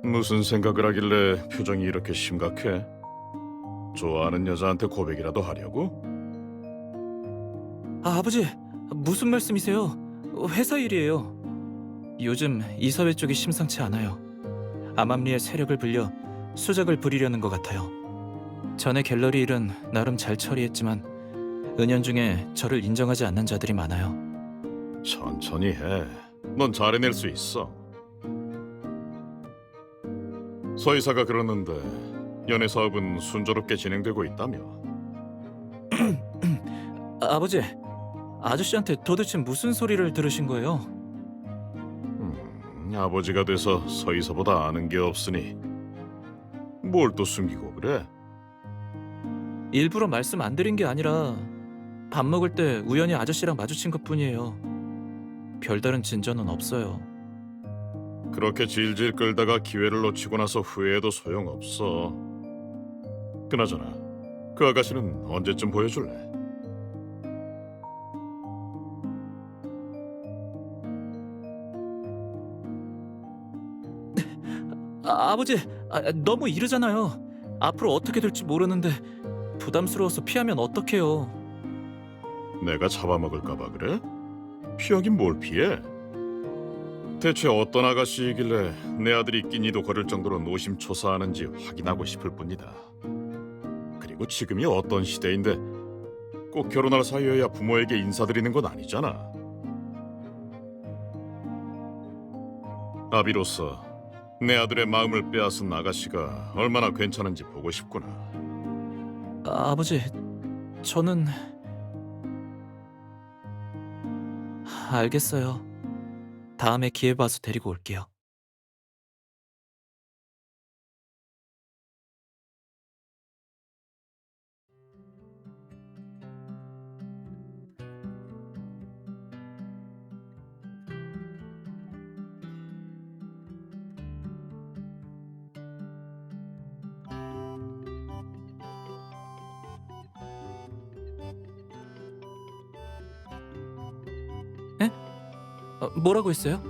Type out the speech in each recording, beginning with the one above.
무슨 생각을 하길래 표정이 이렇게 심각해? 좋아하는 여자한테 고백이라도 하려고? 아버지, 무슨 말씀이세요? 회사 일이에요. 요즘 이사회 쪽이 심상치 않아요. 암암리에 세력을 불려 수작을 부리려는 것 같아요. 전에 갤러리 일은 나름 잘 처리했지만 은연중에 저를 인정하지 않는 자들이 많아요. 천천히 해. 넌 잘 해낼 수 있어. 서이사가 그러는데 연애 사업은 순조롭게 진행되고 있다며. 아버지, 아저씨한테 도대체 무슨 소리를 들으신 거예요? 아버지가 돼서 서이사보다 아는 게 없으니 뭘 또 숨기고 그래? 일부러 말씀 안 드린 게 아니라 밥 먹을 때 우연히 아저씨랑 마주친 것뿐이에요. 별다른 진전은 없어요. 그렇게 질질 끌다가 기회를 놓치고 나서 후회해도 소용없어. 그나저나 그 아가씨는 언제쯤 보여줄래? 아버지, 너무 이르잖아요. 앞으로 어떻게 될지 모르는데 부담스러워서 피하면 어떡해요. 내가 잡아먹을까봐 그래? 피하긴 뭘 피해? 대체 어떤 아가씨이길래 내 아들이 끼니도 거릴 정도로 노심초사하는지 확인하고 싶을 뿐이다. 그리고 지금이 어떤 시대인데 꼭 결혼할 사이여야 부모에게 인사드리는 건 아니잖아. 아비로서 내 아들의 마음을 빼앗은 아가씨가 얼마나 괜찮은지 보고 싶구나. 아버지, 저는 알겠어요. 다음에 기회 봐서 데리고 올게요. 에? 뭐라고 했어요?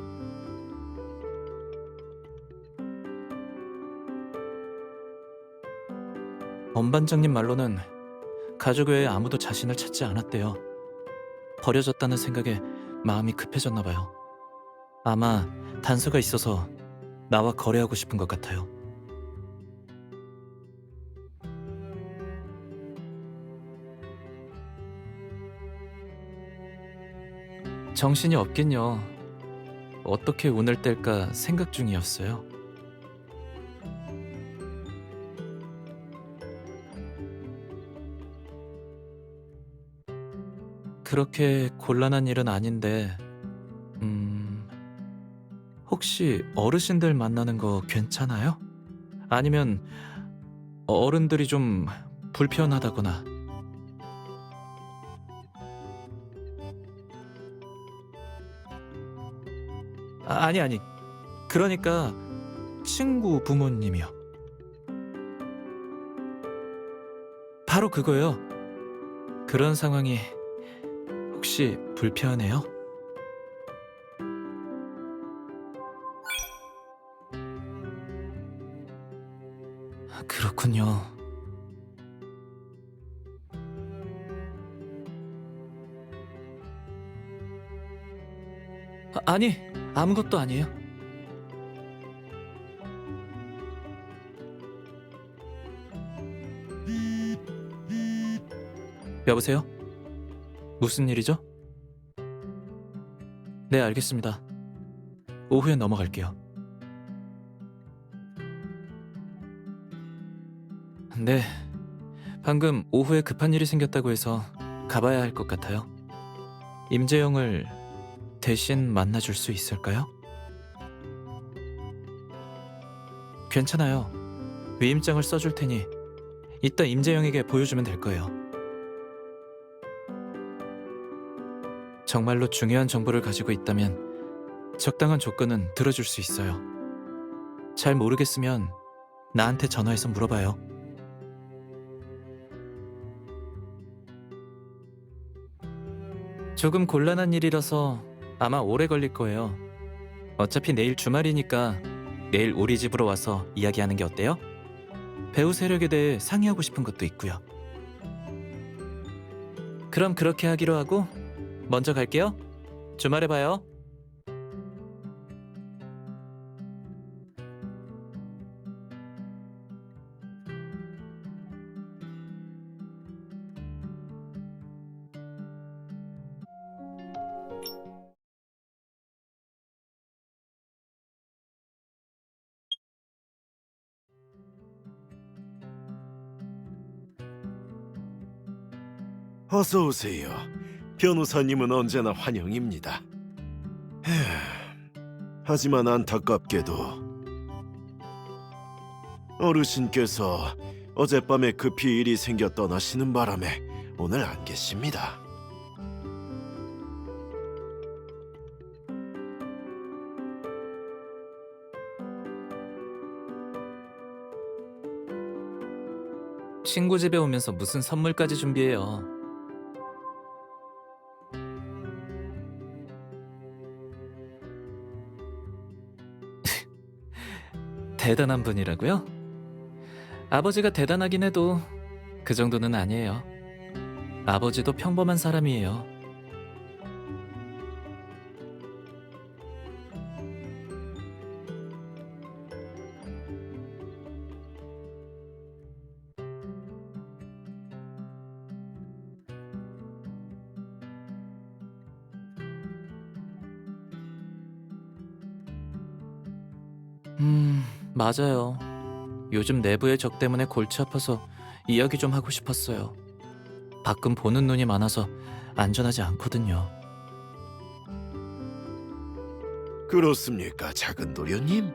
엄반장님 말로는 가족 외에 아무도 자신을 찾지 않았대요. 버려졌다는 생각에 마음이 급해졌나 봐요. 아마 단서가 있어서 나와 거래하고 싶은 것 같아요. 정신이 없긴요. 어떻게 운을 뗄까 생각 중이었어요. 그렇게 곤란한 일은 아닌데, 혹시 어르신들 만나는 거 괜찮아요? 아니면 어른들이 좀 불편하다거나. 아니. 그러니까 친구 부모님이요. 바로 그거요. 그런 상황이 혹시 불편해요? 그렇군요. 아니, 아무것도 아니에요. 여보세요? 무슨 일이죠? 네, 알겠습니다. 오후에 넘어갈게요. 네, 방금 오후에 급한 일이 생겼다고 해서 가봐야 할 것 같아요. 임재영을 대신 만나줄 수 있을까요? 괜찮아요. 위임장을 써줄 테니 이따 임재영에게 보여주면 될 거예요. 정말로 중요한 정보를 가지고 있다면 적당한 조건은 들어줄 수 있어요. 잘 모르겠으면 나한테 전화해서 물어봐요. 조금 곤란한 일이라서 아마 오래 걸릴 거예요. 어차피 내일 주말이니까 내일 우리 집으로 와서 이야기하는 게 어때요? 배우 세력에 대해 상의하고 싶은 것도 있고요. 그럼 그렇게 하기로 하고 먼저 갈게요. 주말에 봐요. 어서 오세요. 변호사님은 언제나 환영입니다. 하지만 안타깝게도 어르신께서 어젯밤에 급히 일이 생겨 떠나시는 바람에 오늘 안 계십니다. 친구 집에 오면서 무슨 선물까지 준비해요. 대단한 분이라고요? 아버지가 대단하긴 해도 그 정도는 아니에요. 아버지도 평범한 사람이에요. 맞아요. 요즘 내부의 적 때문에 골치 아파서 이야기 좀 하고 싶었어요. 밖은 보는 눈이 많아서 안전하지 않거든요. 그렇습니까, 작은 도련님?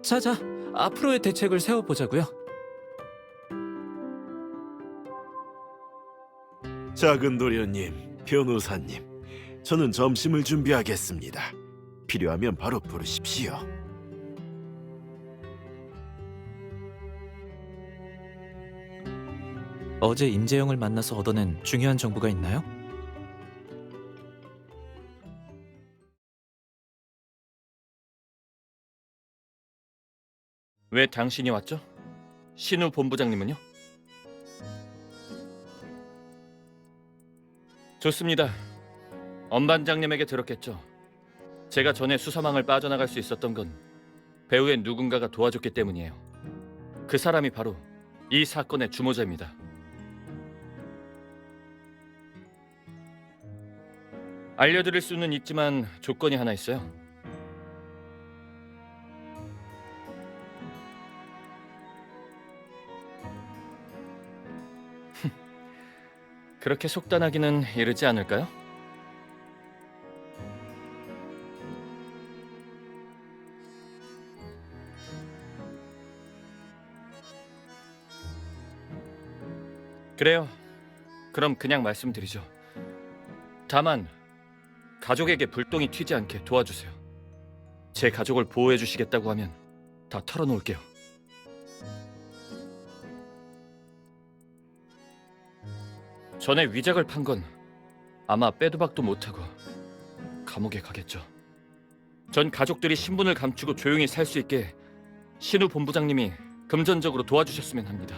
자자, 앞으로의 대책을 세워보자고요. 작은 도련님, 변호사님, 저는 점심을 준비하겠습니다. 필요하면 바로 부르십시오. 어제 임재영을 만나서 얻어낸 중요한 정보가 있나요? 왜 당신이 왔죠? 신우 본부장님은요? 좋습니다. 엄 반장님에게 들었겠죠. 제가 전에 수사망을 빠져나갈 수 있었던 건 배우의 누군가가 도와줬기 때문이에요. 그 사람이 바로 이 사건의 주모자입니다. 알려드릴 수는 있지만 조건이 하나 있어요. 그렇게 속단하기는 이르지 않을까요? 그래요. 그럼 그냥 말씀드리죠. 다만 가족에게 불똥이 튀지 않게 도와주세요. 제 가족을 보호해 주시겠다고 하면 다 털어놓을게요. 전에 위작을 판 건 아마 빼도 박도 못하고 감옥에 가겠죠. 전 가족들이 신분을 감추고 조용히 살 수 있게 신우 본부장님이 금전적으로 도와주셨으면 합니다.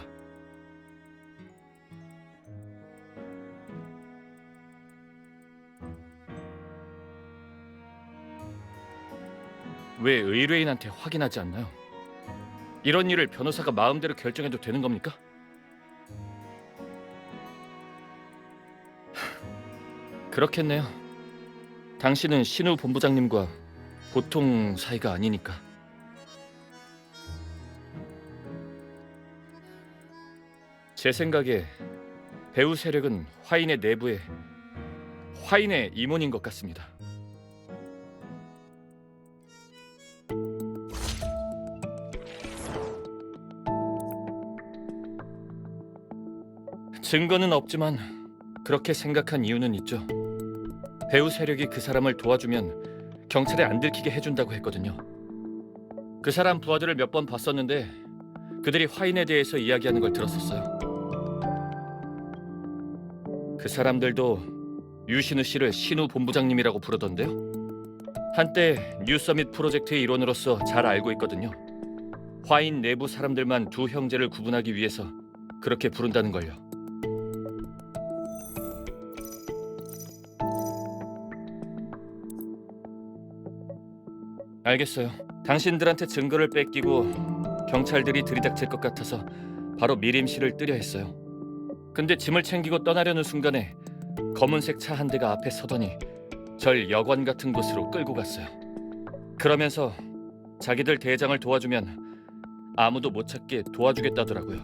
왜 의뢰인한테 확인하지 않나요? 이런 일을 변호사가 마음대로 결정해도 되는 겁니까? 그렇겠네요. 당신은 신우 본부장님과 보통 사이가 아니니까. 제 생각에 배우 세력은 화인의 내부에 화인의 임원인 것 같습니다. 증거는 없지만 그렇게 생각한 이유는 있죠. 배우 세력이 그 사람을 도와주면 경찰에 안 들키게 해준다고 했거든요. 그 사람 부하들을 몇 번 봤었는데 그들이 화인에 대해서 이야기하는 걸 들었었어요. 그 사람들도 유신우 씨를 신우 본부장님이라고 부르던데요. 한때 뉴서밋 프로젝트의 일원으로서 잘 알고 있거든요. 화인 내부 사람들만 두 형제를 구분하기 위해서 그렇게 부른다는 걸요. 알겠어요. 당신들한테 증거를 뺏기고 경찰들이 들이닥칠 것 같아서 바로 미림실을 뜨려 했어요. 근데 짐을 챙기고 떠나려는 순간에 검은색 차 한 대가 앞에 서더니 절 여관 같은 곳으로 끌고 갔어요. 그러면서 자기들 대장을 도와주면 아무도 못 찾게 도와주겠다더라고요.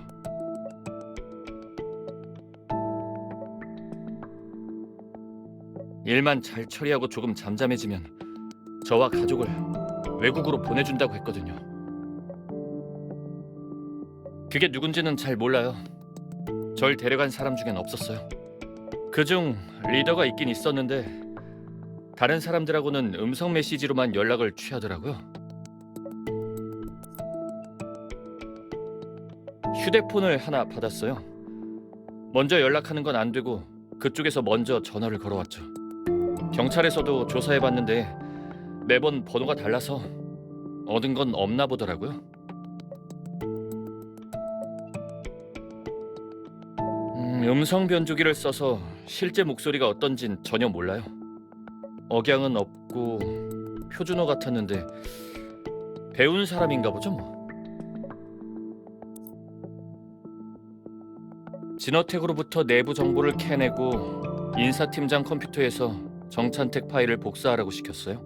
일만 잘 처리하고 조금 잠잠해지면 저와 가족을 외국으로 보내준다고 했거든요. 그게 누군지는 잘 몰라요. 절 데려간 사람 중엔 없었어요. 그중 리더가 있긴 있었는데 다른 사람들하고는 음성 메시지로만 연락을 취하더라고요. 휴대폰을 하나 받았어요. 먼저 연락하는 건 안 되고 그쪽에서 먼저 전화를 걸어왔죠. 경찰에서도 조사해봤는데 매번 번호가 달라서 얻은 건 없나 보더라고요. 음성 변조기를 써서 실제 목소리가 어떤진 전혀 몰라요. 억양은 없고 표준어 같았는데 배운 사람인가 보죠 뭐. 진어택으로부터 내부 정보를 캐내고 인사팀장 컴퓨터에서 정찬택 파일을 복사하라고 시켰어요.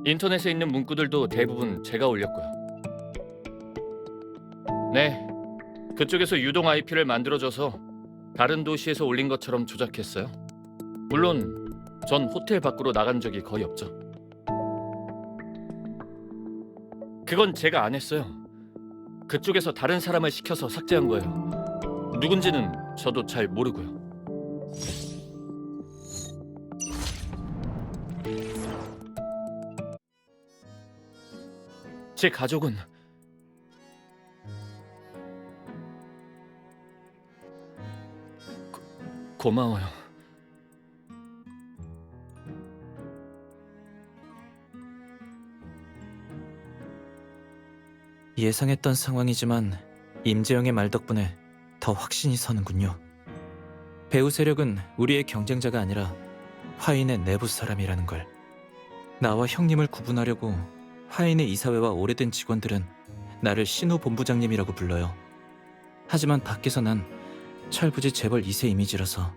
인터넷에 있는 문구들도 대부분 제가 올렸고요. 네, 그쪽에서 유동 IP를 만들어줘서 다른 도시에서 올린 것처럼 조작했어요. 물론 전 호텔 밖으로 나간 적이 거의 없죠. 그건 제가 안 했어요. 그쪽에서 다른 사람을 시켜서 삭제한 거예요. 누군지는 저도 잘 모르고요. 제 가족은 고마워요. 예상했던 상황이지만 임재영의 말 덕분에 더 확신이 서는군요. 배우 세력은 우리의 경쟁자가 아니라 화인의 내부 사람이라는 걸. 나와 형님을 구분하려고 화인의 이사회와 오래된 직원들은 나를 신우 본부장님이라고 불러요. 하지만 밖에서 난 철부지 재벌 2세 이미지라서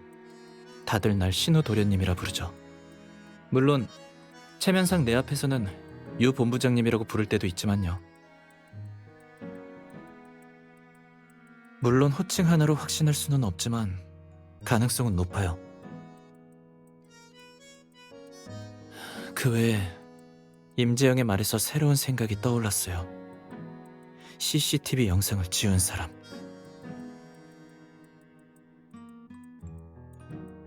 다들 날 신우 도련님이라 부르죠. 물론 체면상 내 앞에서는 유 본부장님이라고 부를 때도 있지만요. 물론 호칭 하나로 확신할 수는 없지만 가능성은 높아요. 그 외에 임재영의 말에서 새로운 생각이 떠올랐어요. CCTV 영상을 지운 사람.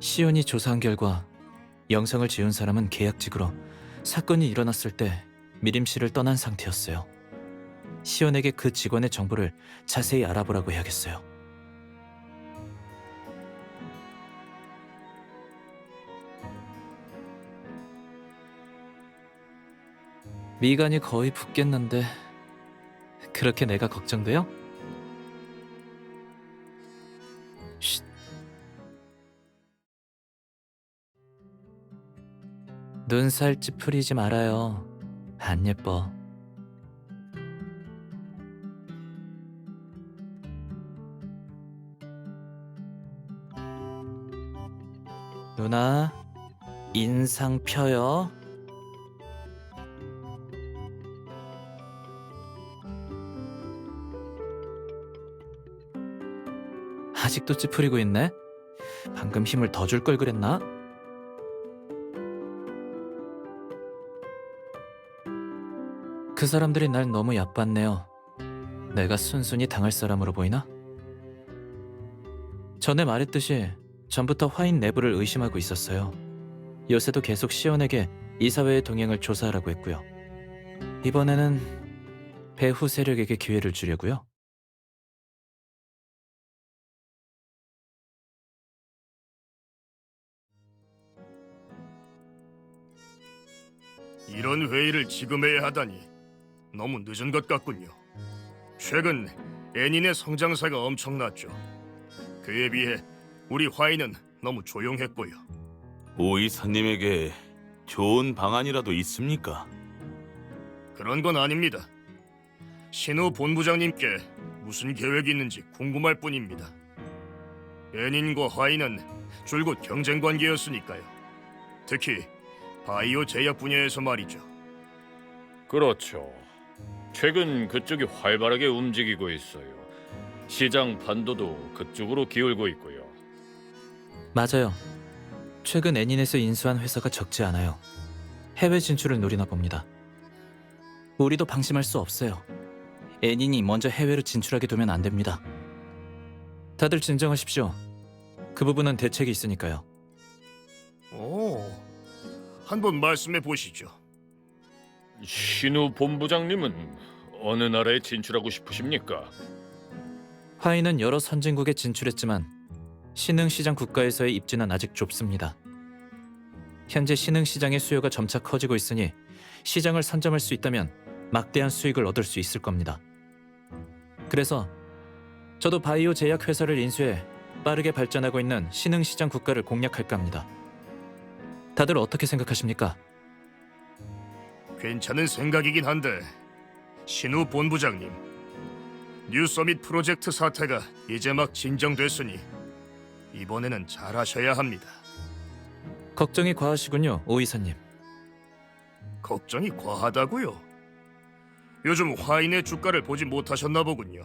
시온이 조사한 결과 영상을 지운 사람은 계약직으로 사건이 일어났을 때 미림실을 떠난 상태였어요. 시온에게 그 직원의 정보를 자세히 알아보라고 해야겠어요. 미간이 거의 붓겠는데 그렇게 내가 걱정돼요? 쉿. 눈살 찌푸리지 말아요. 안 예뻐. 누나, 인상 펴요. 아직도 찌푸리고 있네? 방금 힘을 더 줄 걸 그랬나? 그 사람들이 날 너무 얕봤네요. 내가 순순히 당할 사람으로 보이나? 전에 말했듯이 전부터 화인 내부를 의심하고 있었어요. 요새도 계속 시온에게 이사회의 동행을 조사하라고 했고요. 이번에는 배후 세력에게 기회를 주려고요. 이런 회의를 지금 해야 하다니 너무 늦은 것 같군요. 최근 애닌의 성장세가 엄청났죠. 그에 비해 우리 화이는 너무 조용했고요. 오 이사님에게 좋은 방안이라도 있습니까? 그런 건 아닙니다. 신우 본부장님께 무슨 계획이 있는지 궁금할 뿐입니다. 애닌과 화이는 줄곧 경쟁 관계였으니까요. 특히 바이오 제약 분야에서 말이죠. 그렇죠. 최근 그쪽이 활발하게 움직이고 있어요. 시장 판도도 그쪽으로 기울고 있고요. 맞아요. 최근 애닌에서 인수한 회사가 적지 않아요. 해외 진출을 노리나 봅니다. 우리도 방심할 수 없어요. 애닌이 먼저 해외로 진출하게 두면 안 됩니다. 다들 진정하십시오. 그 부분은 대책이 있으니까요. 오, 한번 말씀해 보시죠. 신우 본부장님은 어느 나라에 진출하고 싶으십니까? 화이는 여러 선진국에 진출했지만 신흥시장 국가에서의 입지는 아직 좁습니다. 현재 신흥시장의 수요가 점차 커지고 있으니 시장을 선점할 수 있다면 막대한 수익을 얻을 수 있을 겁니다. 그래서 저도 바이오 제약 회사를 인수해 빠르게 발전하고 있는 신흥시장 국가를 공략할까 합니다. 다들 어떻게 생각하십니까? 괜찮은 생각이긴 한데 신우 본부장님, 뉴 서밋 프로젝트 사태가 이제 막 진정됐으니 이번에는 잘하셔야 합니다. 걱정이 과하시군요, 오 이사님. 걱정이 과하다고요? 요즘 화인의 주가를 보지 못하셨나 보군요.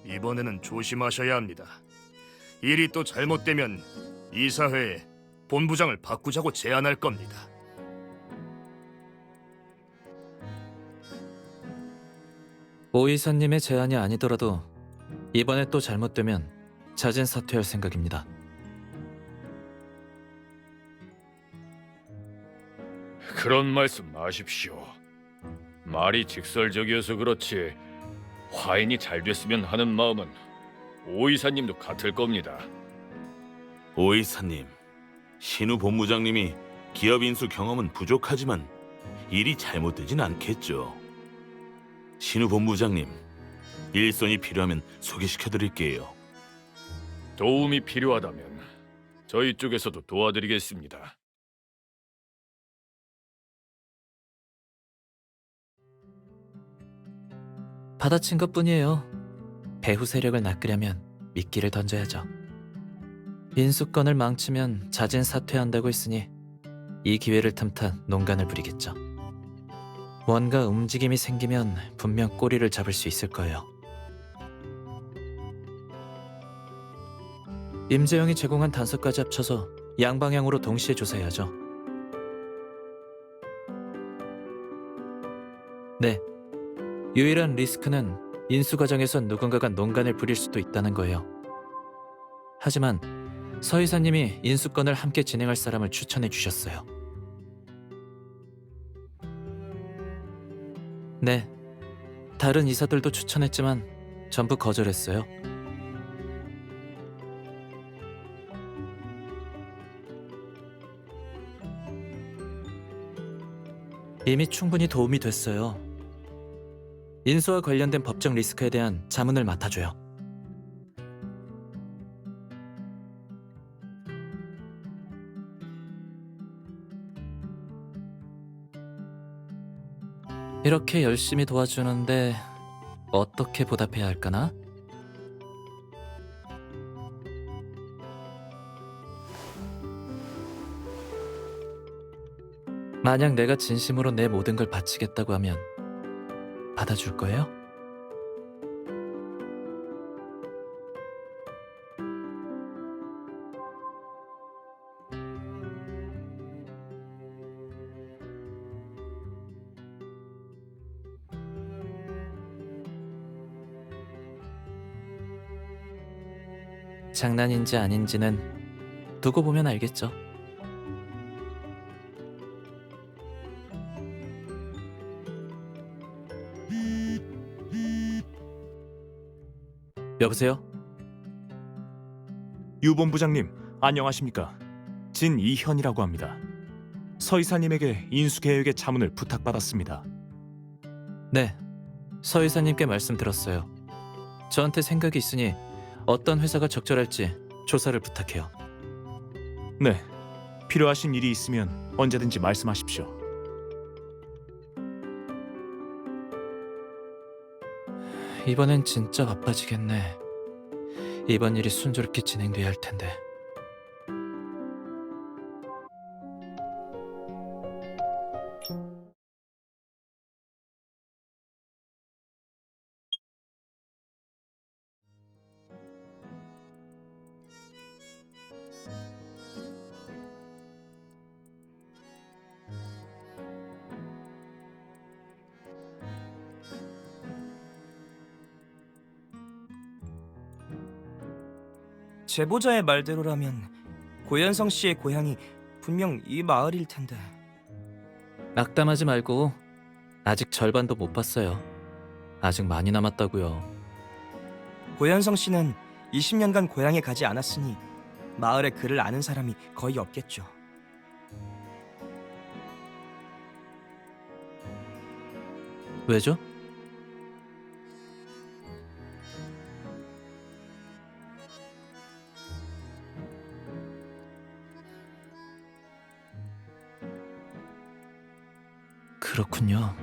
이번에는 조심하셔야 합니다. 일이 또 잘못되면 이사회에 본부장을 바꾸자고 제안할 겁니다. 오 이사님의 제안이 아니더라도 이번에 또 잘못되면 자진 사퇴할 생각입니다. 그런 말씀 마십시오. 말이 직설적이어서 그렇지 화인이 잘 됐으면 하는 마음은 오 이사님도 같을 겁니다. 오 이사님, 신우 본부장님이 기업 인수 경험은 부족하지만 일이 잘못되진 않겠죠. 신우 본부장님, 일손이 필요하면 소개시켜드릴게요. 도움이 필요하다면 저희 쪽에서도 도와드리겠습니다. 받아친 것뿐이에요. 배후 세력을 낚으려면 미끼를 던져야죠. 인수권을 망치면 자진 사퇴한다고 했으니 이 기회를 틈타 농간을 부리겠죠. 뭔가 움직임이 생기면 분명 꼬리를 잡을 수 있을 거예요. 임재영이 제공한 단서까지 합쳐서 양방향으로 동시에 조사해야죠. 네. 유일한 리스크는 인수 과정에서 누군가가 농간을 부릴 수도 있다는 거예요. 하지만 서 이사님이 인수권을 함께 진행할 사람을 추천해 주셨어요. 네, 다른 이사들도 추천했지만 전부 거절했어요. 이미 충분히 도움이 됐어요. 인수와 관련된 법적 리스크에 대한 자문을 맡아줘요. 이렇게 열심히 도와주는데 어떻게 보답해야 할까나? 만약 내가 진심으로 내 모든 걸 바치겠다고 하면 받아줄 거예요? 장난인지 아닌지는 두고 보면 알겠죠. 여보세요? 유 본부장님, 안녕하십니까? 진이현이라고 합니다. 서 이사님에게 인수 계획의 자문을 부탁받았습니다. 네, 서 이사님께 말씀 들었어요. 저한테 생각이 있으니 어떤 회사가 적절할지 조사를 부탁해요. 네, 필요하신 일이 있으면 언제든지 말씀하십시오. 이번엔 진짜 바빠지겠네. 이번 일이 순조롭게 진행돼야 할 텐데. 제보자의 말대로라면 고현성 씨의 고향이 분명 이 마을일 텐데. 낙담하지 말고 아직 절반도 못 봤어요. 아직 많이 남았다고요. 고현성 씨는 20년간 고향에 가지 않았으니 마을의 글을 아는 사람이 거의 없겠죠. 왜죠? 그렇군요.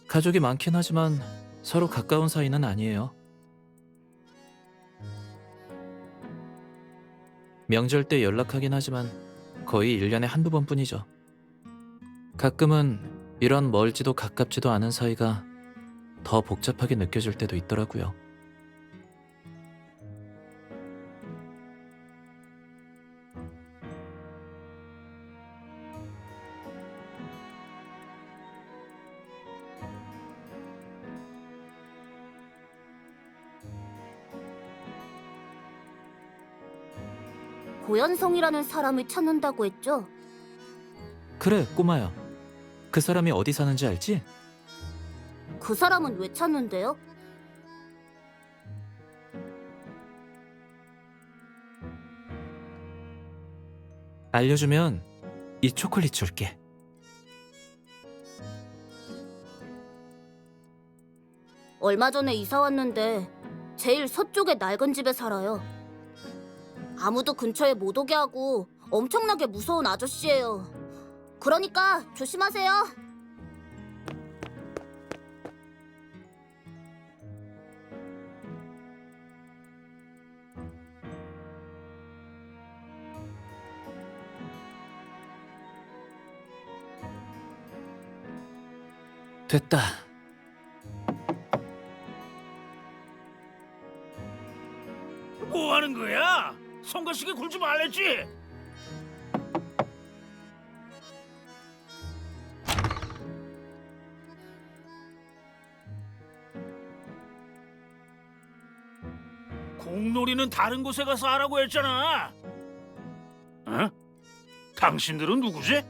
가족이 많긴 하지만 서로 가까운 사이는 아니에요. 명절 때 연락하긴 하지만 거의 1년에 한두 번뿐이죠. 가끔은 이런 멀지도 가깝지도 않은 사이가 더 복잡하게 느껴질 때도 있더라고요. 고현성이라는 사람을 찾는다고 했죠? 그래, 꼬마야. 그 사람이 어디 사는지 알지? 그 사람은 왜 찾는데요? 알려주면 이 초콜릿 줄게. 얼마 전에 이사 왔는데 제일 서쪽의 낡은 집에 살아요. 아무도 근처에 못 오게 하고 엄청나게 무서운 아저씨예요. 그러니까 조심하세요. 됐다. 뭐 하는 거야? 성가시게 굴지 말랬지? 공놀이는 다른 곳에 가서 하라고 했잖아. 어? 당신들은 누구지?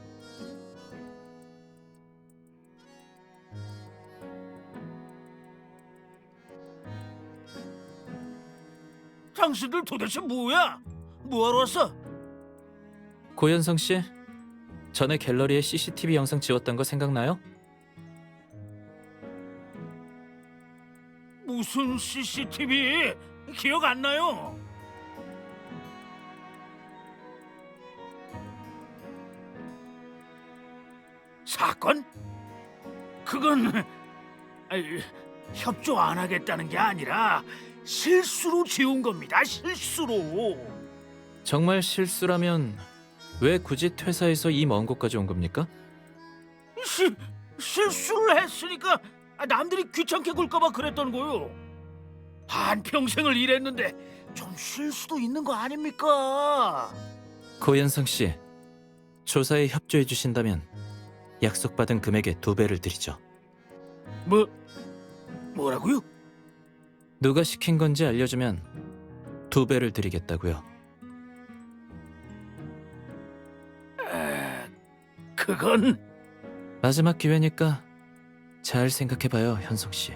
당신들 도대체 뭐야? 뭐하러 왔어? 고현성 씨, 전에 갤러리에 CCTV 영상 지웠던 거 생각나요? 무슨 CCTV? 기억 안 나요. 사건? 그건 협조 안 하겠다는 게 아니라 실수로 지운 겁니다. 실수로. 정말 실수라면 왜 굳이 퇴사해서 이 먼 곳까지 온 겁니까? 실수를 했으니까 남들이 귀찮게 굴까봐 그랬던 거요. 한평생을 일했는데 좀 쉴 수도 있는 거 아닙니까? 고현성 씨, 조사에 협조해 주신다면 약속받은 금액의 2배를 드리죠. 뭐라고요? 누가 시킨 건지 알려주면 2배를 드리겠다고요. 그건 마지막 기회니까 잘 생각해봐요, 현성 씨.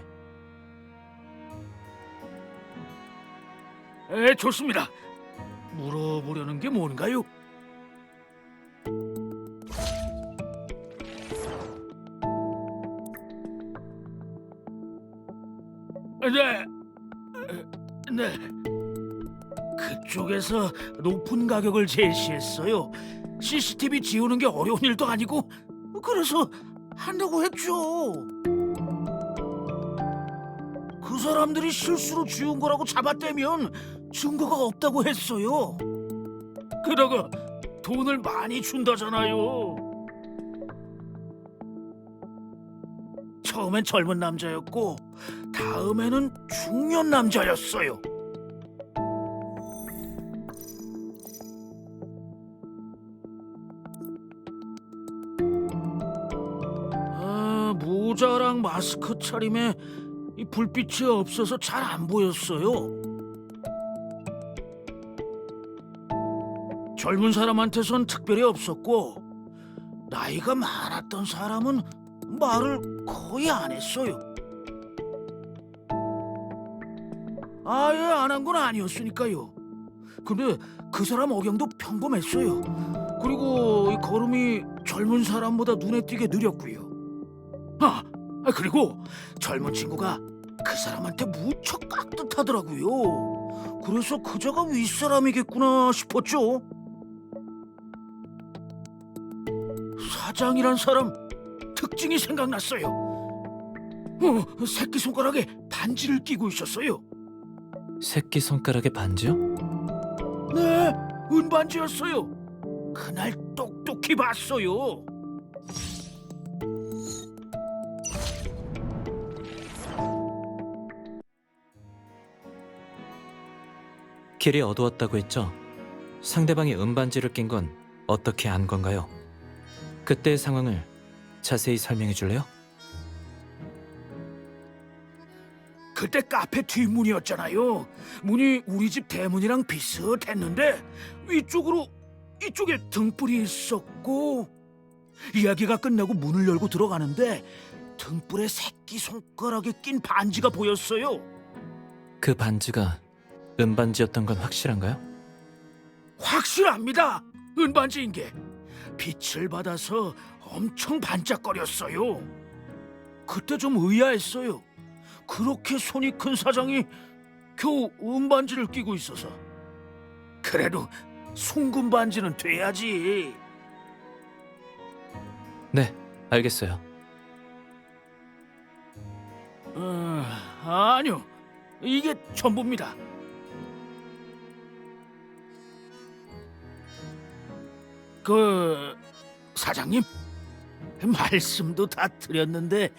좋습니다. 물어보려는 게 뭔가요? 네, 네. 그쪽에서 높은 가격을 제시했어요. CCTV 지우는 게 어려운 일도 아니고 그래서 한다고 했죠. 그 사람들이 실수로 지운 거라고 잡아떼면 증거가 없다고 했어요. 게다가 돈을 많이 준다잖아요. 처음엔 젊은 남자였고 다음에는 중년 남자였어요. 모자랑 마스크 차림에 이 불빛이 없어서 잘 안 보였어요. 젊은 사람한테선 특별히 없었고 나이가 많았던 사람은 말을 거의 안 했어요. 아예 안 한 건 아니었으니까요. 근데 그 사람 억양도 평범했어요. 그리고 이 걸음이 젊은 사람보다 눈에 띄게 느렸고요. 그리고 젊은 친구가 그 사람한테 무척 깍듯하더라고요. 그래서 그자가 윗사람이겠구나 싶었죠. 사장이란 사람 특징이 생각났어요. 새끼손가락에 반지를 끼고 있었어요. 새끼손가락에 반지요? 네, 은반지였어요. 그날 똑똑히 봤어요. 길이 어두웠다고 했죠? 상대방이 은반지를 낀 건 어떻게 안 건가요? 그때의 상황을 자세히 설명해 줄래요? 그때 카페 뒷문이었잖아요. 문이 우리 집 대문이랑 비슷했는데 이쪽에 등불이 있었고 이야기가 끝나고 문을 열고 들어가는데 등불에 새끼손가락에 낀 반지가 보였어요. 그 반지가 은반지였던 건 확실한가요? 확실합니다. 은반지인 게 빛을 받아서 엄청 반짝거렸어요. 그때 좀 의아했어요. 그렇게 손이 큰 사장이 겨우 은반지를 끼고 있어서. 그래도 송금 반지는 돼야지. 네, 알겠어요. 아니요, 이게 전부입니다. 그 사장님, 말씀도 다 드렸는데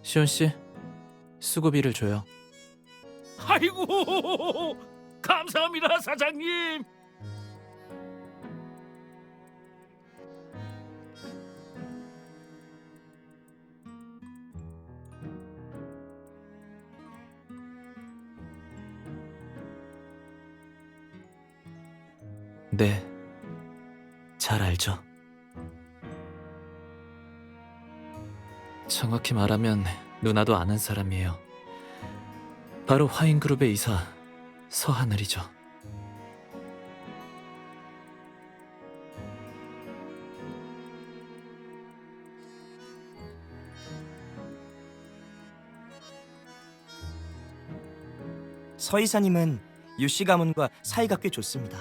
시온 씨, 수고비를 줘요. 아이고, 감사합니다, 사장님. 네, 잘 알죠. 정확히 말하면 누나도 아는 사람이에요. 바로 화인그룹의 이사 서하늘이죠. 서 이사님은 유씨 가문과 사이가 꽤 좋습니다.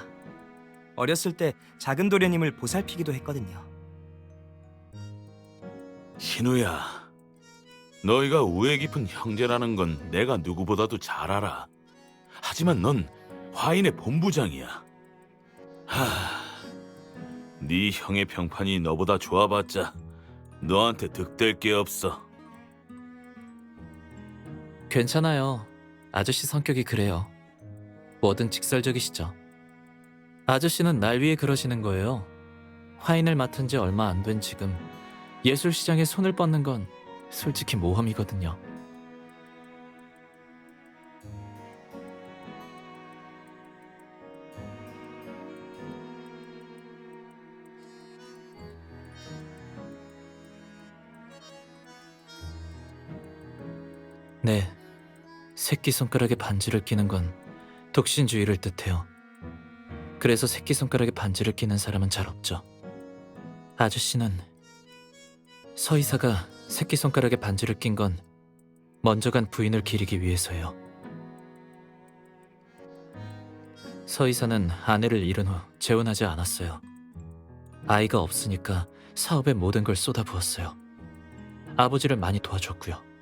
어렸을 때 작은 도련님을 보살피기도 했거든요. 신우야, 너희가 우애 깊은 형제라는 건 내가 누구보다도 잘 알아. 하지만 넌 화인의 본부장이야. 네 형의 평판이 너보다 좋아봤자 너한테 득될 게 없어. 괜찮아요. 아저씨 성격이 그래요. 뭐든 직설적이시죠. 아저씨는 날 위해 그러시는 거예요. 화인을 맡은 지 얼마 안 된 지금 예술시장에 손을 뻗는 건 솔직히 모험이거든요. 네, 새끼손가락에 반지를 끼는 건 독신주의를 뜻해요. 그래서 새끼손가락에 반지를 끼는 사람은 잘 없죠. 아저씨는 서이사가 새끼손가락에 반지를 낀 건 먼저 간 부인을 기리기 위해서예요. 서이사는 아내를 잃은 후 재혼하지 않았어요. 아이가 없으니까 사업에 모든 걸 쏟아부었어요. 아버지를 많이 도와줬고요.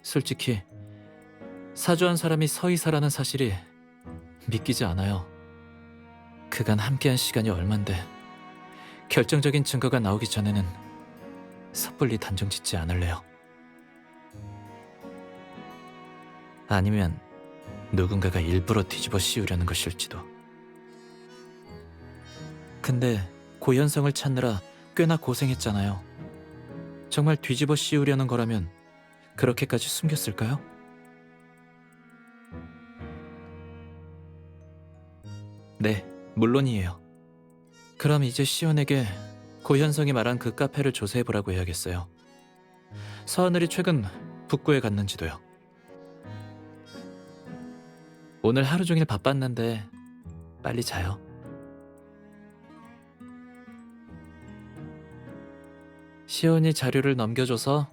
솔직히 사주한 사람이 서이사라는 사실이 믿기지 않아요. 그간 함께한 시간이 얼만데 결정적인 증거가 나오기 전에는 섣불리 단정 짓지 않을래요. 아니면 누군가가 일부러 뒤집어 씌우려는 것일지도. 근데 고현성을 찾느라 꽤나 고생했잖아요. 정말 뒤집어 씌우려는 거라면 그렇게까지 숨겼을까요? 네, 물론이에요. 그럼 이제 시온에게 고현성이 말한 그 카페를 조사해보라고 해야겠어요. 서하늘이 최근 북구에 갔는지도요. 오늘 하루 종일 바빴는데 빨리 자요. 시온이 자료를 넘겨줘서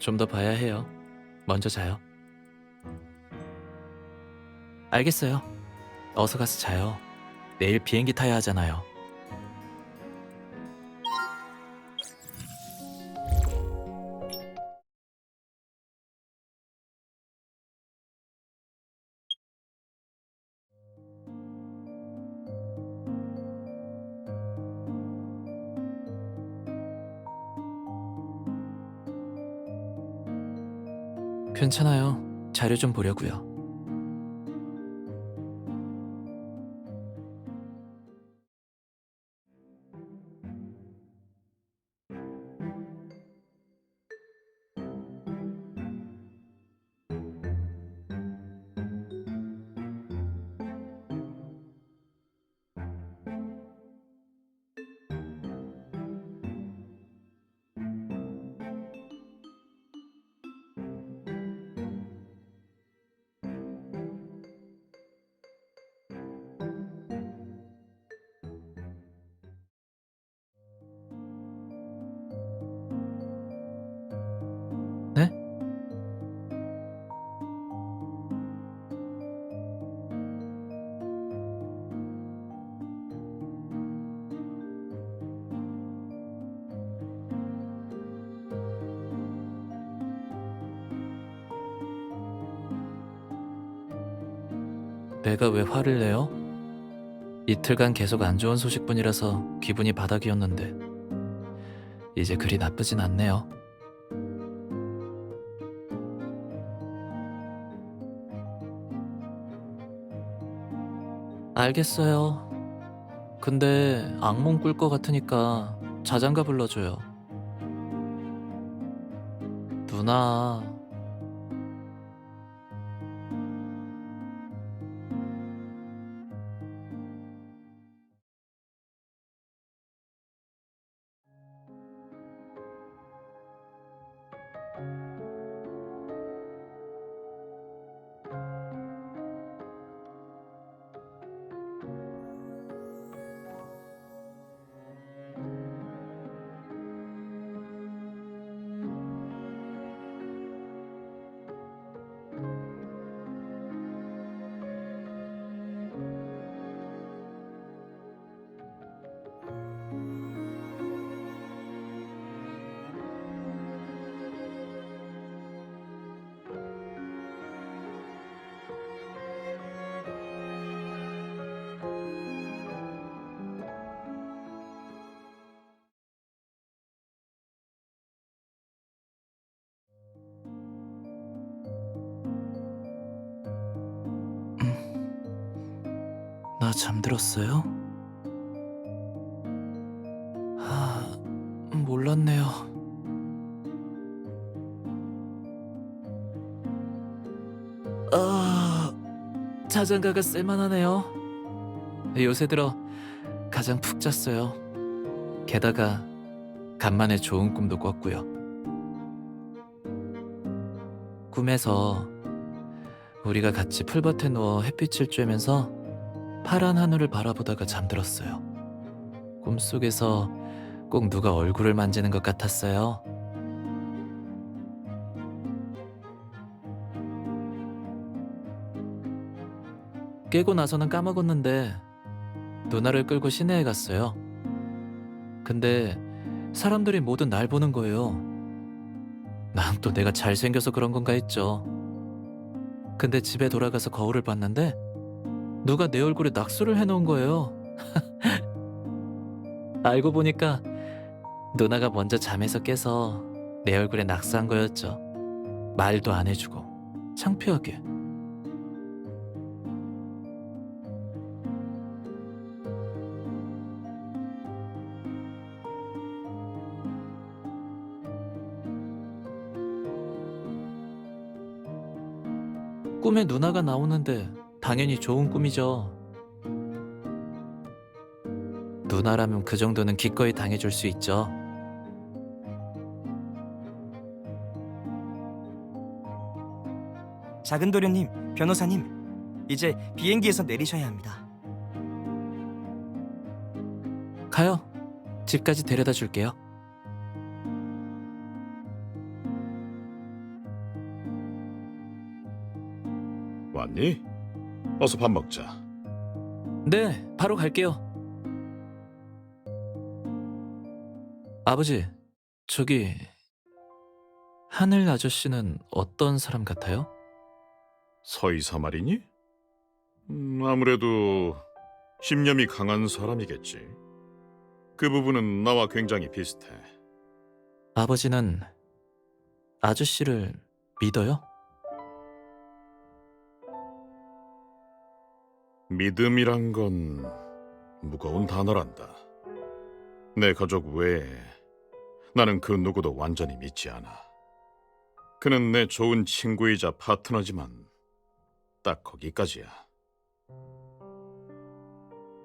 좀 더 봐야 해요. 먼저 자요. 알겠어요. 어서 가서 자요. 내일 비행기 타야 하잖아요. 괜찮아요. 자료 좀 보려고요. 네? 내가 왜 화를 내요? 이틀간 계속 안 좋은 소식뿐이라서 기분이 바닥이었는데 이제 그리 나쁘진 않네요. 알겠어요. 근데 악몽 꿀 것 같으니까 자장가 불러줘요. 누나. 나 잠들었어요? 몰랐네요. 자장가가 쓸만하네요. 요새 들어 가장 푹 잤어요. 게다가 간만에 좋은 꿈도 꿨고요. 꿈에서 우리가 같이 풀밭에 누워 햇빛을 쬐면서 파란 하늘을 바라보다가 잠들었어요. 꿈속에서 꼭 누가 얼굴을 만지는 것 같았어요. 깨고 나서는 까먹었는데 누나를 끌고 시내에 갔어요. 근데 사람들이 모두 날 보는 거예요. 난 또 내가 잘생겨서 그런 건가 했죠. 근데 집에 돌아가서 거울을 봤는데 누가 내 얼굴에 낙서를 해놓은 거예요. 알고 보니까 누나가 먼저 잠에서 깨서 내 얼굴에 낙서한 거였죠. 말도 안 해주고 창피하게. 꿈에 누나가 나오는데 당연히 좋은 꿈이죠. 누나라면 그 정도는 기꺼이 당해줄 수 있죠. 작은 도련님, 변호사님, 이제 비행기에서 내리셔야 합니다. 가요. 집까지 데려다 줄게요. 왔니? 어서 밥 먹자. 네, 바로 갈게요. 아버지, 저기 하늘 아저씨는 어떤 사람 같아요? 서이사 말이니? 아무래도 신념이 강한 사람이겠지. 그 부분은 나와 굉장히 비슷해. 아버지는 아저씨를 믿어요? 믿음이란 건 무거운 단어란다. 내 가족 외에 나는 그 누구도 완전히 믿지 않아. 그는 내 좋은 친구이자 파트너지만 딱 거기까지야.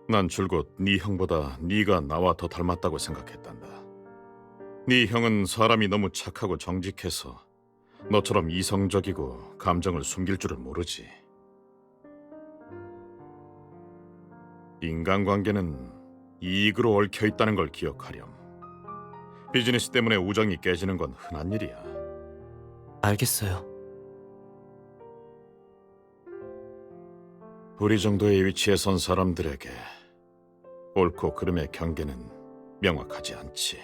난 줄곧 네 형보다 네가 나와 더 닮았다고 생각했단다. 네 형은 사람이 너무 착하고 정직해서 너처럼 이성적이고 감정을 숨길 줄을 모르지. 인간관계는 이익으로 얽혀 있다는 걸 기억하렴. 비즈니스 때문에 우정이 깨지는 건 흔한 일이야. 알겠어요. 우리 정도의 위치에 선 사람들에게 옳고 그름의 경계는 명확하지 않지.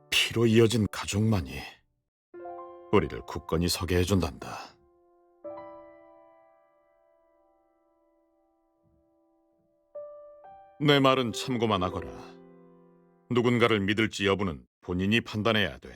피로 이어진 가족만이 우리를 굳건히 서게 해준단다. 내 말은 참고만 하거라. 누군가를 믿을지 여부는 본인이 판단해야 돼.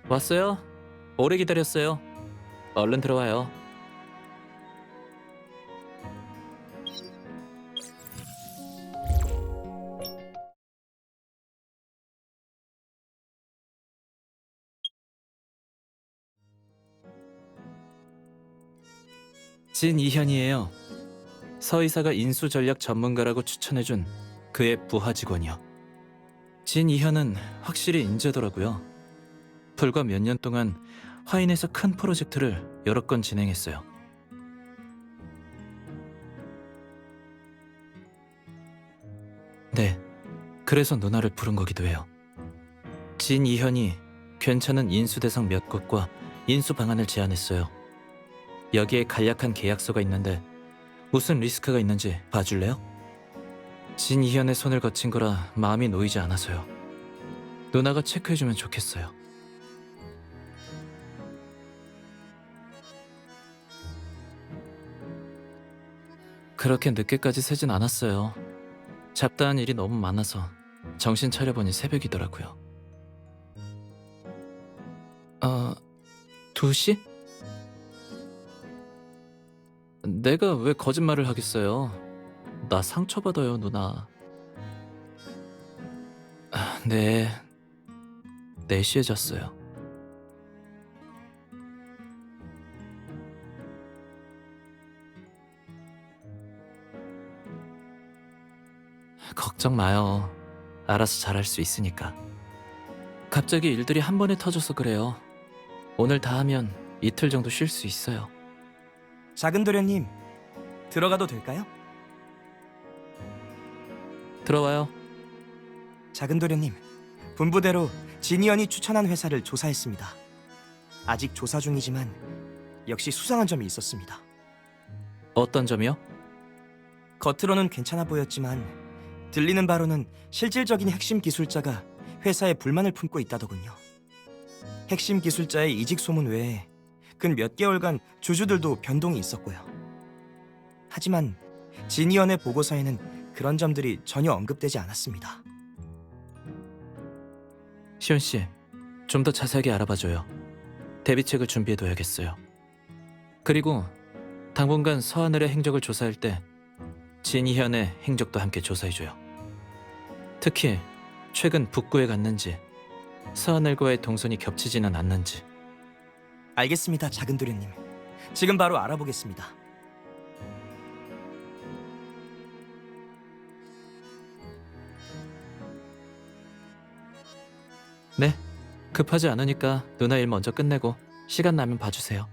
왔어요? 오래 기다렸어요. 얼른 들어와요. 진이현이에요. 서이사가 인수 전략 전문가라고 추천해준 그의 부하 직원이요. 진이현은 확실히 인재더라고요. 불과 몇 년 동안 화인에서 큰 프로젝트를 여러 건 진행했어요. 네, 그래서 누나를 부른 거기도 해요. 진이현이 괜찮은 인수 대상 몇 곳과 인수 방안을 제안했어요. 여기에 간략한 계약서가 있는데 무슨 리스크가 있는지 봐줄래요? 진이현의 손을 거친 거라 마음이 놓이지 않아서요. 누나가 체크해주면 좋겠어요. 그렇게 늦게까지 새진 않았어요. 잡다한 일이 너무 많아서 정신 차려보니 새벽이더라고요. 2시? 내가 왜 거짓말을 하겠어요? 나 상처받아요, 누나. 네, 4시에 잤어요. 걱정 마요. 알아서 잘할 수 있으니까. 갑자기 일들이 한 번에 터져서 그래요. 오늘 다 하면 이틀 정도 쉴 수 있어요. 작은 도련님, 들어가도 될까요? 들어와요. 작은 도련님, 분부대로 진이언이 추천한 회사를 조사했습니다. 아직 조사 중이지만 역시 수상한 점이 있었습니다. 어떤 점이요? 겉으로는 괜찮아 보였지만 들리는 바로는 실질적인 핵심 기술자가 회사에 불만을 품고 있다더군요. 핵심 기술자의 이직 소문 외에 근 몇 개월간 주주들도 변동이 있었고요. 하지만 진이언의 보고서에는 그런 점들이 전혀 언급되지 않았습니다. 시온 씨, 좀 더 자세하게 알아봐줘요. 대비책을 준비해둬야겠어요. 그리고 당분간 서하늘의 행적을 조사할 때 진이현의 행적도 함께 조사해줘요. 특히 최근 북구에 갔는지 서하늘과의 동선이 겹치지는 않는지. 알겠습니다, 작은 도련님. 지금 바로 알아보겠습니다. 네, 급하지 않으니까 누나 일 먼저 끝내고 시간 나면 봐주세요.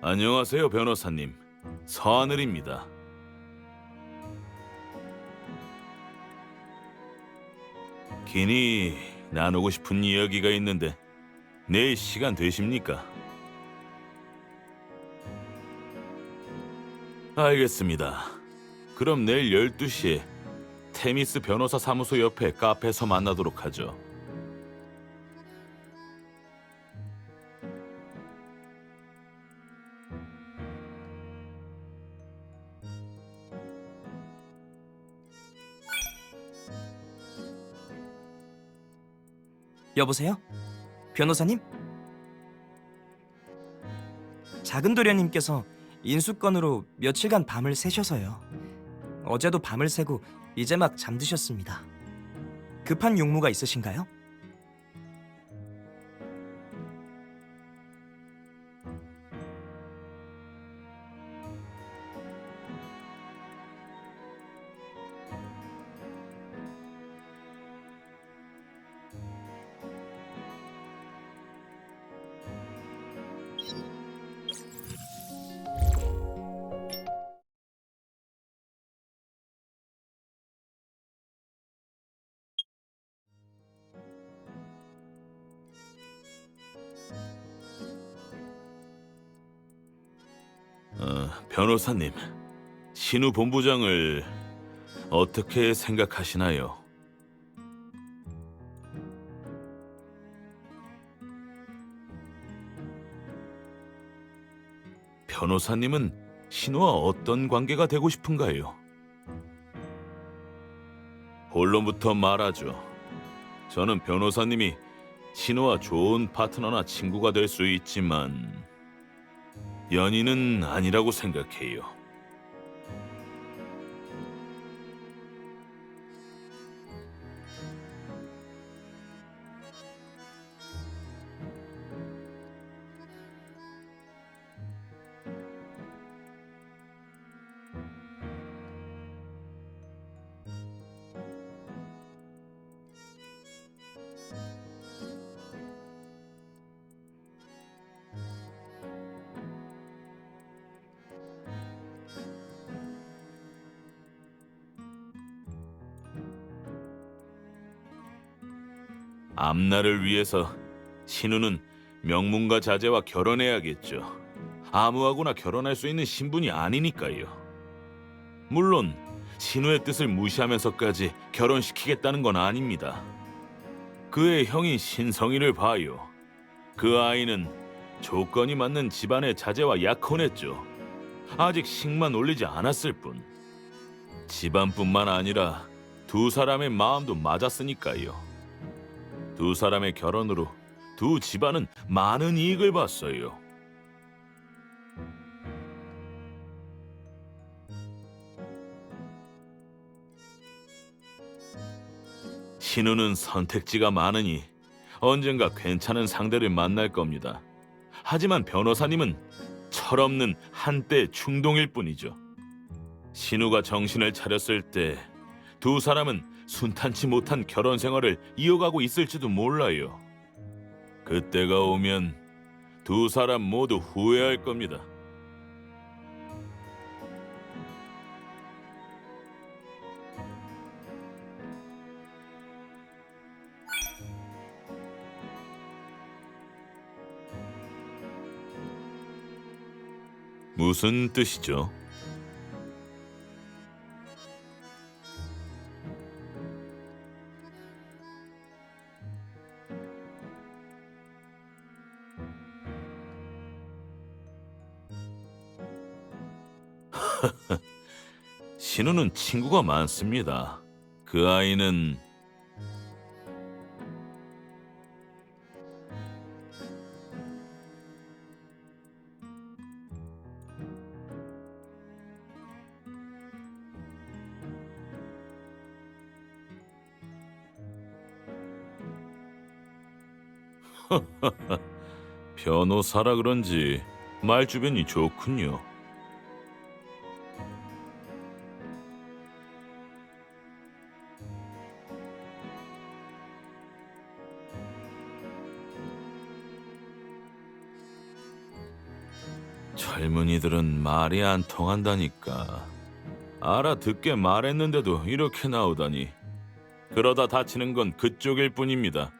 안녕하세요, 변호사님. 서하늘입니다. 긴히 나누고 싶은 이야기가 있는데 내일 시간 되십니까? 알겠습니다. 그럼 내일 12시에 테미스 변호사 사무소 옆에 카페에서 만나도록 하죠. 여보세요? 변호사님? 작은 도련님께서 인수건으로 며칠간 밤을 새셔서요. 어제도 밤을 새고 이제 막 잠드셨습니다. 급한 용무가 있으신가요? 변호사님, 신우 본부장을 어떻게 생각하시나요? 변호사님은 신우와 어떤 관계가 되고 싶은가요? 본론부터 말하죠. 저는 변호사님이 신우와 좋은 파트너나 친구가 될 수 있지만 연인은 아니라고 생각해요. 앞날을 위해서 신우는 명문가 자제와 결혼해야겠죠. 아무하고나 결혼할 수 있는 신분이 아니니까요. 물론 신우의 뜻을 무시하면서까지 결혼시키겠다는 건 아닙니다. 그의 형인 신성이를 봐요. 그 아이는 조건이 맞는 집안의 자제와 약혼했죠. 아직 식만 올리지 않았을 뿐. 집안뿐만 아니라 두 사람의 마음도 맞았으니까요. 두 사람의 결혼으로 두 집안은 많은 이익을 봤어요. 신우는 선택지가 많으니 언젠가 괜찮은 상대를 만날 겁니다. 하지만 변호사님은 철없는 한때 충동일 뿐이죠. 신우가 정신을 차렸을 때 두 사람은 순탄치 못한 결혼 생활을 이어가고 있을지도 몰라요. 그때가 오면 두 사람 모두 후회할 겁니다. 무슨 뜻이죠? 신우는 친구가 많습니다. 그 아이는 변호사라 그런지 말주변이 좋군요. 젊은이들은 말이 안 통한다니까. 알아듣게 말했는데도 이렇게 나오다니. 그러다 다치는 건 그쪽일 뿐입니다.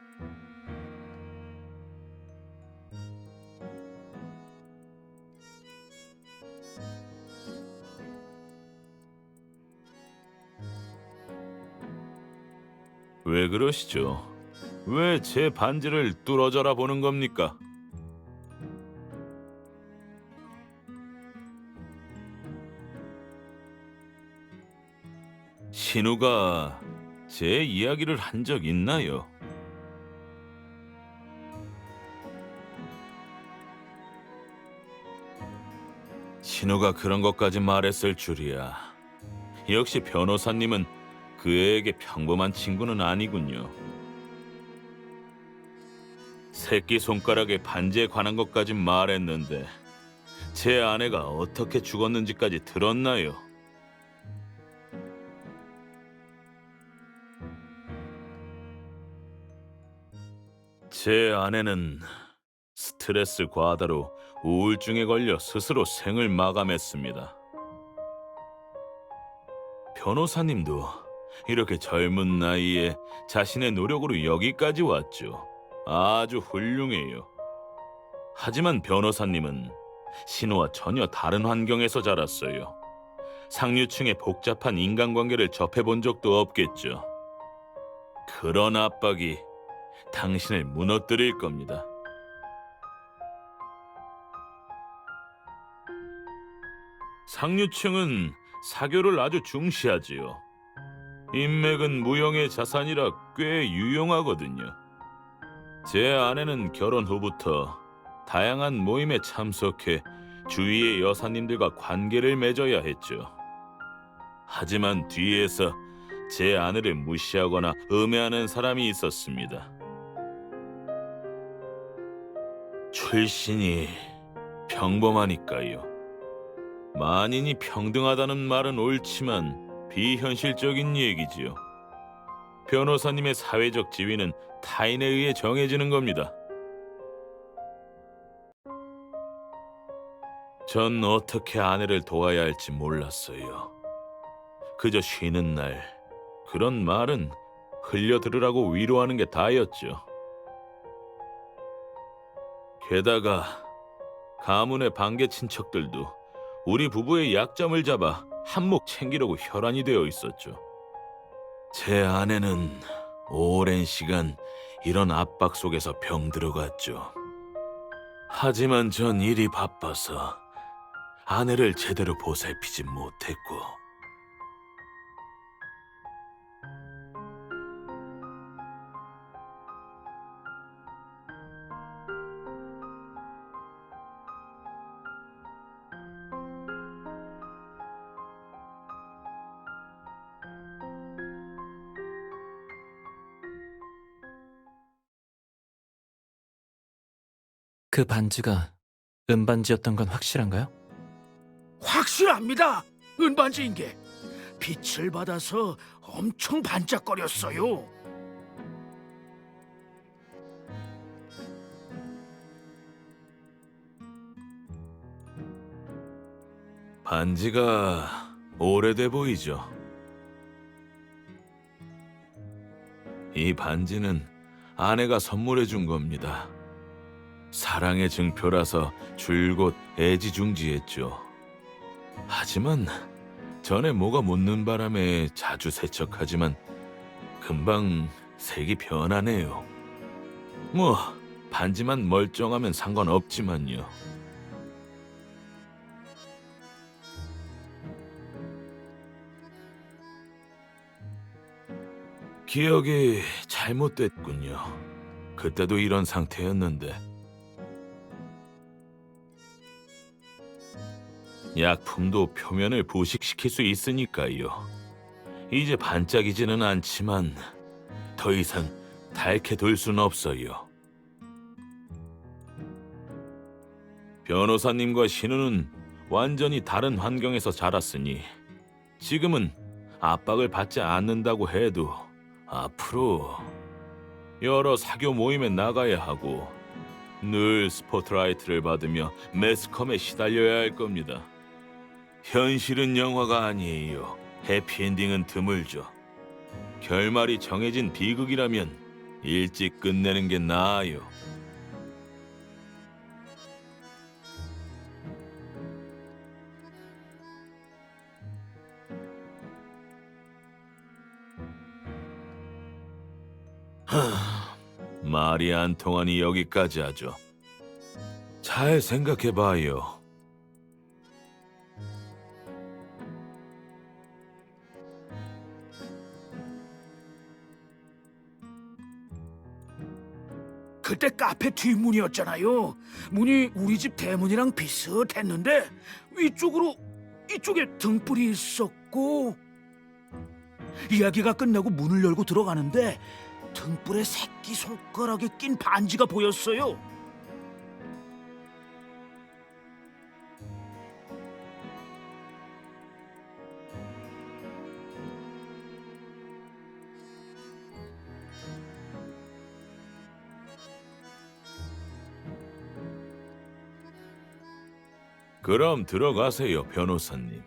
왜 그러시죠? 왜 제 반지를 뚫어져라 보는 겁니까? 신우가 제 이야기를 한 적 있나요? 신우가 그런 것까지 말했을 줄이야. 역시 변호사님은 그 애에게 평범한 친구는 아니군요. 새끼손가락에 반지에 관한 것까지 말했는데 제 아내가 어떻게 죽었는지까지 들었나요? 제 아내는 스트레스 과다로 우울증에 걸려 스스로 생을 마감했습니다. 변호사님도 이렇게 젊은 나이에 자신의 노력으로 여기까지 왔죠. 아주 훌륭해요. 하지만 변호사님은 신우와 전혀 다른 환경에서 자랐어요. 상류층의 복잡한 인간관계를 접해본 적도 없겠죠. 그런 압박이 당신을 무너뜨릴 겁니다. 상류층은 사교를 아주 중시하지요. 인맥은 무형의 자산이라 꽤 유용하거든요. 제 아내는 결혼 후부터 다양한 모임에 참석해 주위의 여사님들과 관계를 맺어야 했죠. 하지만 뒤에서 제 아내를 무시하거나 음해하는 사람이 있었습니다. 출신이 평범하니까요. 만인이 평등하다는 말은 옳지만 비현실적인 얘기지요. 변호사님의 사회적 지위는 타인에 의해 정해지는 겁니다. 전 어떻게 아내를 도와야 할지 몰랐어요. 그저 쉬는 날 그런 말은 흘려들으라고 위로하는 게 다였죠. 게다가 가문의 반개 친척들도 우리 부부의 약점을 잡아 한몫 챙기려고 혈안이 되어 있었죠. 제 아내는 오랜 시간 이런 압박 속에서 병들어갔죠. 하지만 전 일이 바빠서 아내를 제대로 보살피지 못했고, 그 반지가 은반지였던 건 확실한가요? 확실합니다. 은반지인 게 빛을 받아서 엄청 반짝거렸어요. 반지가 오래돼 보이죠. 이 반지는 아내가 선물해 준 겁니다. 사랑의 증표라서 줄곧 애지중지했죠. 하지만 전에 뭐가 묻는 바람에 자주 세척하지만 금방 색이 변하네요. 뭐 반지만 멀쩡하면 상관없지만요. 기억이 잘못됐군요. 그때도 이런 상태였는데. 약품도 표면을 부식시킬 수 있으니까요. 이제 반짝이지는 않지만 더 이상 닳게 둘 순 없어요. 변호사님과 신우는 완전히 다른 환경에서 자랐으니 지금은 압박을 받지 않는다고 해도 앞으로 여러 사교 모임에 나가야 하고 늘 스포트라이트를 받으며 매스컴에 시달려야 할 겁니다. 현실은 영화가 아니에요. 해피엔딩은 드물죠. 결말이 정해진 비극이라면 일찍 끝내는 게 나아요. 말이 안 통하니 여기까지 하죠. 잘 생각해봐요. 그때 카페 뒷문이었잖아요. 문이 우리 집 대문이랑 비슷했는데 이쪽에 등불이 있었고, 이야기가 끝나고 문을 열고 들어가는데 등불에 새끼손가락에 낀 반지가 보였어요. 그럼 들어가세요, 변호사님.